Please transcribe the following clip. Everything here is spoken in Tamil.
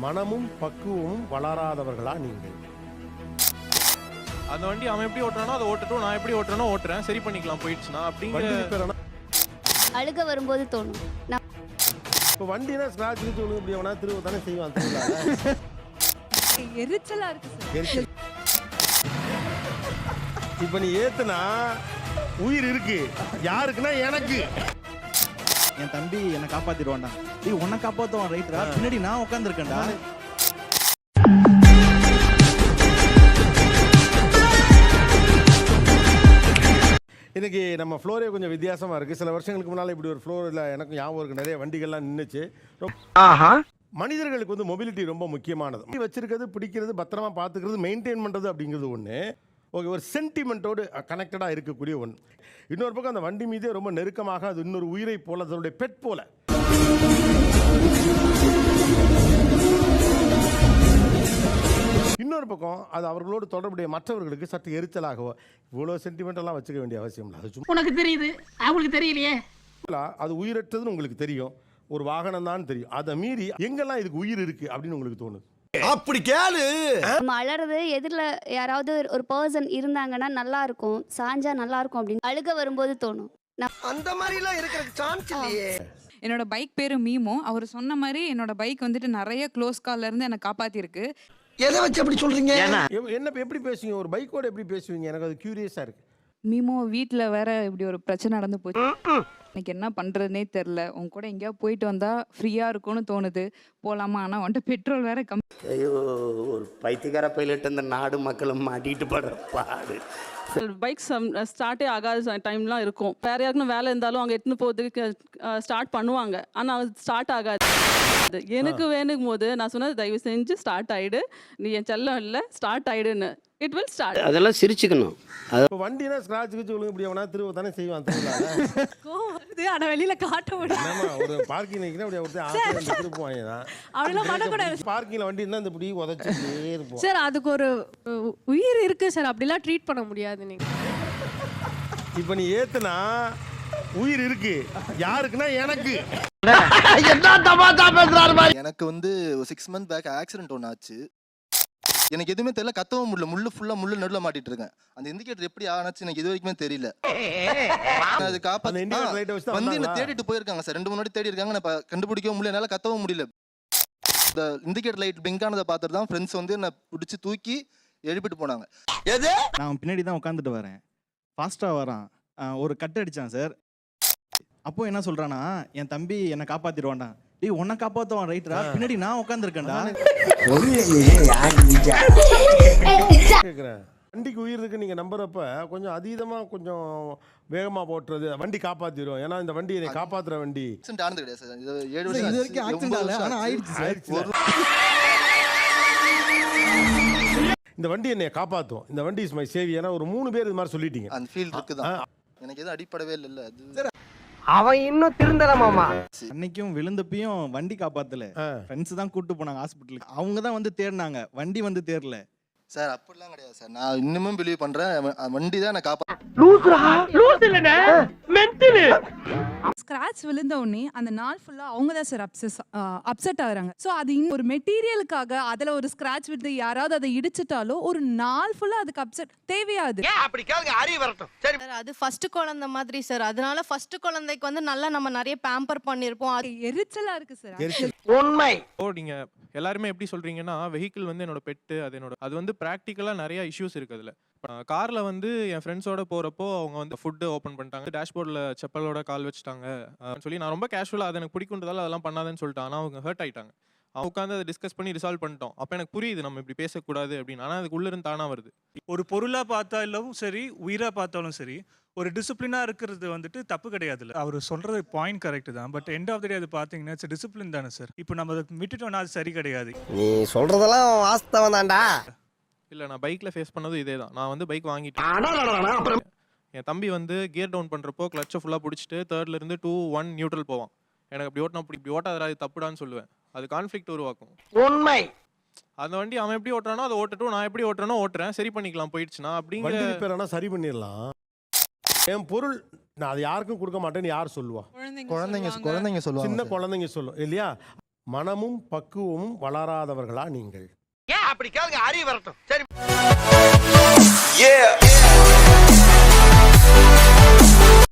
மனமும் பக்குவமும் வளராதவர்களா நீங்கள்? அந்த வண்டி அவன் எப்படி ஓட்டுறானோ அதை ஓட்டட்டும், நான் எப்படி ஓட்டுறனோ ஓட்டுறேன், சரி பண்ணிக்கலாம் போயிடுச்சுன்னா அப்படிங்கிற. வண்டி ரிப்பேர் ஆனா அழுக வரும்போது தோணும். இப்போ வண்டினா ஸ்கிராட்ச் கிச்சு விழுந்து இப்படி அவனா திரும்ப தானே செய்வான் திருவிழால. எரிச்சலா இருக்கு சார். இப்போ நீ ஏத்துனா உயிர் இருக்கு, யாருக்குன்னா எனக்கு. என் தம்பி என்னை காப்பாத்திடுவான்டா. டேய் உன்னை காப்பாத்துவான் ரைட்ரா, பின்னாடி நான் உட்காந்துருக்கேன்டா. இன்னைக்கு நம்ம ஃப்ளோரே கொஞ்சம் வித்தியாசமாக இருக்குது. சில வருஷங்களுக்கு முன்னால் இப்படி ஒரு ஃப்ளோர் இல்லை, எனக்கு ஞாபகம் இருக்குது. நிறைய வண்டிகள்லாம் நின்றுச்சு. மனிதர்களுக்கு வந்து மொபிலிட்டி ரொம்ப முக்கியமானது. வண்டி வச்சிருக்கிறது, பிடிக்கிறது, பத்திரமா பார்த்துக்கிறது, மெயின்டைன் பண்ணுறது அப்படிங்கிறது ஒன்று. ஓகே, ஒரு சென்டிமெண்ட்டோடு கனெக்டடாக இருக்கக்கூடிய ஒன்று. இன்னொரு பக்கம் அந்த வண்டி மீதே ரொம்ப நெருக்கமாக, அது இன்னொரு உயிரை போல, அதனுடைய பெட் போல. இன்னொரு பக்கம் அது அவர்களோடு தொடர்புடைய மற்றவர்களுக்கு சற்று எரிச்சலாகவோ. இவ்வளோ சென்டிமெண்டெல்லாம் வச்சுக்க வேண்டிய அவசியம் இல்லை. அது சும்மா உனக்கு தெரியுது, அவங்களுக்கு தெரியலையே. அது உயிரற்றதுன்னு உங்களுக்கு தெரியும், ஒரு வாகனம் தான் தெரியும். அதை மீறி எங்கெல்லாம் இதுக்கு உயிர் இருக்கு அப்படின்னு உங்களுக்கு தோணுது? அப்படி கேளு. நம்ம அலறது எதிரில் யாராவது ஒரு பர்சன் இருந்தாங்கன்னா நல்லா இருக்கும், சாஞ்சா நல்லா இருக்கும் அப்படின்னு அழுக வரும்போது தோணும். அந்த மாதிரி எல்லாம் இருக்கிற சான்ஸ் இல்லையே. என்னோட பைக் பேரு மீமோ. அவர் சொன்ன மாதிரி என்னோட பைக் வந்துட்டு நிறைய க்ளோஸ் கால்ல இருந்து என்னை காப்பாத்திருக்கு. எதை வச்சு அப்படி சொல்றீங்க? என்ன எப்படி பேசுவீங்க, ஒரு பைக்கோட எப்படி பேசுவீங்க? எனக்கு அது கியூரியஸா இருக்கு. மீமோ வீட்டில் வேற இப்படி ஒரு பிரச்சனை நடந்து போச்சு. எனக்கு என்ன பண்றதுனே தெரில. உன் கூட எங்கேயாவது போயிட்டு வந்தா ஃப்ரீயா இருக்கும்னு தோணுது, போலாமா? ஆனால் வந்துட்டு பெட்ரோல் வேற கம்மி. ஐயோ, ஒரு பைத்தியக்கார பைலட் இந்த நாடு மக்களும் மாட்டிட்டு படுற பாடு. பைக் ஸ்டார்ட்டே ஆகாத டைம்லாம் இருக்கும். வேற யாருக்கும் வேலை இருந்தாலும் அங்கே எடுத்துன்னு போகிறதுக்கு ஸ்டார்ட் பண்ணுவாங்க, ஆனால் ஸ்டார்ட் ஆகாது. எனக்கு வேணுக்கும் போது நான் சொன்னது, தயவு செஞ்சு ஸ்டார்ட் ஆயிடு, நீ என் செல்லம் இல்லை, ஸ்டார்ட் ஆயிடுன்னு. It will start. அதெல்லாம் சிரிச்சுக்கணும். இப்போ வண்டினா ஸ்கிராட்ச் கிச்சு விழுந்து இப்படி அவனா திரும்ப தானே செய்வான் திருவிழால. வருது, ஆனால் வெளியில காட்ட முடியும். ஒரு பார்க்கிங் நிற்கிறேன், அப்படி ஒருத்தர் ஆசை திருப்புவாங்க தான். அப்படிலாம் பண்ணக்கூடாது. பார்க்கிங்ல வண்டி இருந்தால் இந்த இப்படி உதச்சிட்டே இருப்போம். சார் அதுக்கு ஒரு உயிர் இருக்கு சார், அப்படிலாம் ட்ரீட் பண்ண முடியாது நீங்க. இப்போ நீ ஏத்துனா உயிர் இருக்கு, யாருக்குன்னா எனக்கு. எனக்கு வந்து 6 months பேக் ஆக்சிடென்ட் ஒன்று ஆச்சு. எனக்கு எதுவுமே தெரியல, கத்தவும் முடியல, முள்ளு ஃபுல்லா முள்ளு நடுவில் மாட்டிட்டு இருக்கேன். அந்த இண்டிகேட்டர் எப்படி ஆனாச்சு எனக்கு இது வரைக்குமே தெரியல. அது காப்பாத்து வந்து என்ன தேடிட்டு போயிருக்காங்க சார், 2 3 வாட்டி தேடி இருக்காங்க. நான் கண்டுபிடிக்கவும் முடியல, என்னால கத்தவும் முடியல. இந்த இண்டிகேட்டர் லைட் பிங்க் ஆனதை பார்த்துட்டு தான் ஃப்ரெண்ட்ஸ் வந்து என்ன பிடிச்சி தூக்கி எழுப்பிட்டு போனாங்க. நான் பின்னாடி தான் உட்காந்துட்டு வரேன், ஃபாஸ்டா வரான், ஒரு கட் அடிச்சான் சார். அப்போ என்ன சொல்றானா, என் தம்பி என்னை காப்பாத்திடுவான்டா. டேய் உன்னை காப்பாத்துவான் ரைட்ரா, பின்னாடி நான் உட்காந்துருக்கேன்டா. கேட்குறேன், வண்டிக்கு உயிர் இருக்கு நீங்க நம்புறப்ப கொஞ்சம் அதீதமா கொஞ்சம் வேகமா போட்டுறது வண்டி காப்பாத்திடும். ஏன்னா இந்த வண்டி என்னை காப்பாத்துற வண்டி. ஆக்சிடென்ட் ஆனது கிடையாது சார், இது 7 வருஷம் இது வரைக்கும் ஆக்சிடென்ட் ஆல, ஆனா ஆயிடுச்சு சார். இந்த வண்டி என்னை காப்பாத்தும், இந்த வண்டி இஸ் மை சேவி. ஏன்னா ஒரு 3 பேர் இது மாதிரி சொல்லிட்டீங்க. அந்த ஃபீல் இருக்குதான். எனக்கு எதுவும் அடிப்படவே இல்ல. அது அவன் இன்னும் திருந்தலமாமா. அன்னைக்கும் விழுந்தப்பையும் வண்டி காப்பாத்தல, ஃப்ரெண்ட்ஸ் தான் கூட்டு போனாங்க ஹாஸ்பிட்டலுக்கு. அவங்க தான் வந்து தேடினாங்க, வண்டி வந்து தேடல சார். அப்படிலாம் கிடையாது சார், நான் இன்னமும் பிலீவ் பண்றேன், வண்டி தான் நான் ஸ்கிராட்ச் விழுந்த உடனே அந்த நாள் ஃபுல்லா அவங்க தான் சார் அப்செட் ஆகுறாங்க. ஸோ அது ஒரு மெட்டீரியலுக்காக அதில் ஒரு ஸ்கிராட்ச் விழுந்து யாராவது அதை இடிச்சிட்டாலோ ஒரு நாள் ஃபுல்லா அதுக்கு அப்செட் தேவையாது. அப்படி கேளுங்க, அறிய வரட்டும். சரி, அது ஃபர்ஸ்ட் குழந்தை மாதிரி சார், அதனால ஃபர்ஸ்ட் குழந்தைக்கு வந்து நல்லா நம்ம நிறைய பேம்பர் பண்ணிருப்போம். அது எரிச்சலா இருக்கு சார். உண்மை. ஓ, நீங்க எல்லாருமே எப்படி சொல்றீங்கன்னா வெஹிக்கிள் வந்து என்னோட பெட்டு, அது வந்து ப்ராக்டிக்கலா நிறைய இஷ்யூஸ் இருக்கு அதுல. கார்ல வந்து என் ஃப்ரெண்ட்ஸோட போறப்போ அவங்க வந்து ஃபுட்டு ஓப்பன் பண்ணிட்டாங்க, டேஷ்போர்டில் செப்பலோட கால் வச்சுட்டாங்க சொல்லி நான் ரொம்ப கேஷுவலாக அது எனக்கு பிடிக்குன்றதால அதெல்லாம் பண்ணாதேன்னு சொல்லிட்டேன். ஆனால் அவங்க ஹர்ட் ஆயிட்டாங்க. அவங்க உட்காந்து அதை டிஸ்கஸ் பண்ணி ரிசால்வ் பண்ணிட்டோம். அப்போ எனக்கு புரியுது நம்ம இப்படி பேசக்கூடாது அப்படின்னு. ஆனால் அதுக்கு உள்ள இருந்து தானா வருது. ஒரு பொருளாக பார்த்தாலும் சரி, உயிராக பார்த்தாலும் சரி, ஒரு டிசிப்ளினாக இருக்கிறது வந்துட்டு தப்பு கிடையாது. அவர் சொல்கிறது பாயிண்ட் கரெக்ட் தான். பட் எண்ட் ஆஃப் த டே அது பார்த்தீங்கன்னா இட்ஸ் டிசிப்ளின் தானே சார். இப்போ நம்ம அதை விட்டுட்டோம்னா அது சரி கிடையாது. நீ சொல்றதெல்லாம் வாஸ்தவம் தான்டா. இல்லை, நான் பைக்கில் ஃபேஸ் பண்ணதும் இதே தான். நான் வந்து பைக் வாங்கிட்டேன். என் தம்பி வந்து கியர் டவுன் பண்ணுறப்போ கிளச்சை ஃபுல்லாக பிடிச்சிட்டு 3rd இருந்து 2 1 நியூட்ரல் போவான். எனக்கு அப்படி ஓட்டினா இப்படி ஓட்டாதரா, அது தப்புடான்னு சொல்லுவேன். அது கான்ஃப்ளிக்ட் உருவாக்கும். உண்மை. அந்த வண்டி அவன் எப்படி ஓட்டுறானோ அதை ஓட்டட்டும், நான் எப்படி ஓட்டுறனோ ஓட்டுறேன், சரி பண்ணிக்கலாம் போயிடுச்சுன்னா அப்படிங்கிற. வண்டி ரிப்பேர் ஆனா சரி பண்ணிடலாம். என் பொருள் நான் அது யாருக்கும் கொடுக்க மாட்டேன்னு யார் சொல்லுவா? குழந்தைங்க சொல்லுவாங்க, சின்ன குழந்தைங்க சொல்லும் இல்லையா? மனமும் பக்குவமும் வளராதவர்களா நீங்கள்? ஏன் அப்படி கேளுங்க அறிவு வரட்டும் சரி